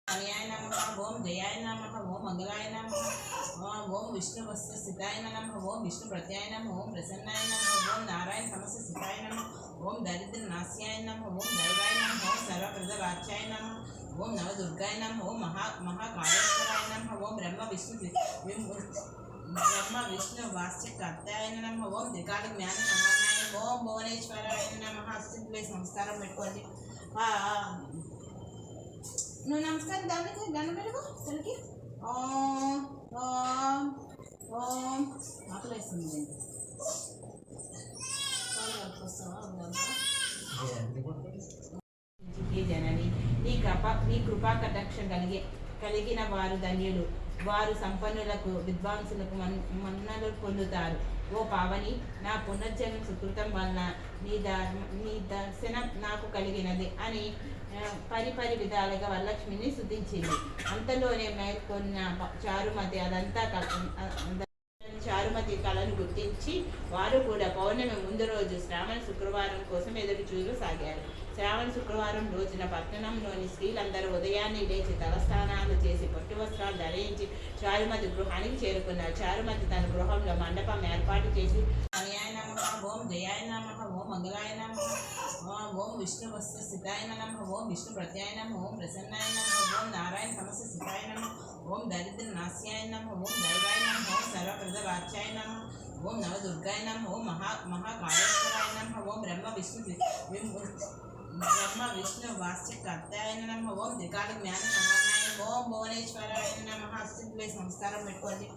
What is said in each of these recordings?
हरियाय नमः ओम जयाय नमः ओम मंगलाय नमः ओम विष्णु वस्त्र स्थिताय नमः ओम विष्णु प्रत्याय नमः ओम प्रसन्नाय नमः ओम नारायण समस्त स्थिताय नमः ओम दरिद्र नास्याय नमः ओम दैवाय नमः ओम सर्वप्रद वाच्याय नमः ओम नवदुर्गाय नमः ओम महाकालेश्वराय नमः ओम ब्रह्म विष्णु वास्यकर्ताय नमः ओम त्रिकाल ज्ञान संपन्नाय ओम भुवनेश्वराय नमः అస్థితులే సంస్కారం పెట్టుకోండి. నువ్వు నమస్కారం దానికి దండం పెట్టుకో తనకి. ఓం ఓం ఓం ఆకలేస్తుంది. జనని నీ కృపా కటాక్షం కలిగిన వారు ధన్యులు. వారు సంపన్నులకు విద్వాంసులకు మన్నలు పొందుతారు. ఓ పావని, నా పునర్జన్మ సుకృతం వలన నీ దర్శనం నాకు కలిగినది అని పరిపరి విధాలుగా వరలక్ష్మిని స్తుతించింది. అంతలోనే మేల్కొన్న చారుమతి కళను గుర్తించి వారు కూడా పౌర్ణమి ముందు రోజు శ్రావణ శుక్రవారం కోసం ఎదురు చూడసాగారు. శ్రావణ శుక్రవారం రోజున పట్టణంలోని స్త్రీలందరూ ఉదయాన్నే లేచి తలస్నానాలు చేసి పట్టు వస్త్రాలు ధరించి చారుమతి గృహానికి చేరుకున్నారు. చారుమతి తన గృహంలో మండపం ఏర్పాటు చేసి హరియాయ నమః ఓం జయాయ నమః ఓం మంగళాయ నమః ఓం విష్ణు వస్త్ర స్థితాయ నమః ఓం విష్ణు ప్రత్యాయ నమః ఓం ప్రసన్నాయ నమః ఓం నారాయణ సమస్త స్థితాయ నమః ఓం దరిద్ర నాస్యాయ నమః ఓం దైవాయ నమః ఓం సర్వప్రద వాచ్యాయ నమః ఓం నవదుర్గాయ నమః ఓం మహాకాళేశ్వరాయ నమః ఓం బ్రహ్మ విష్ణు వాస్యకర్తాయ నమః ఓం త్రికాల జ్ఞాన సంపన్నాయ ఓం భువనేశ్వరాయ నమః అస్థితులే సంస్కారం పెట్టుకోండి.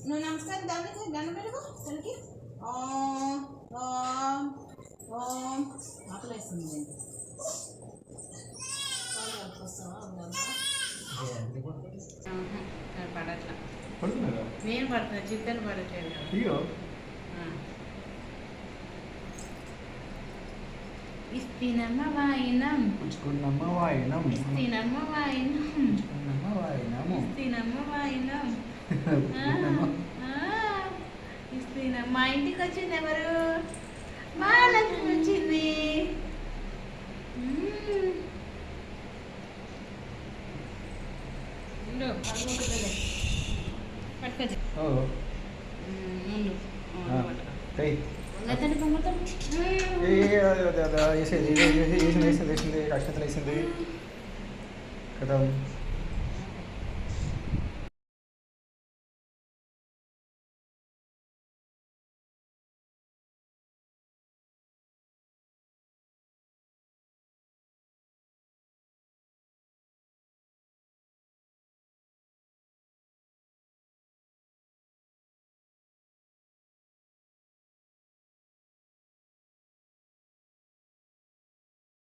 నువ్వు నమస్కారం దానికి దండం పెట్టుకో తనకి. ఓం ఓం ఓం ఆకలేస్తుంది. పడట్లా నేను పడుతున్నా, చిత్తలు పడట్లేదు. ఇస్తినమ్మ వాయినం ఉంచుకున్నమ్మ వాయినం ఇస్తినమ్మ వాయినం ఉంచుకున్నమ్మ వాయినము ఇస్తినమ్మ వాయినం ఇస్తినమ్మ. మా ఇంటికి వచ్చింది ఎవరు? మా లక్ష్మి వచ్చింది. వేసింది అక్షతలు వేసింది కదా.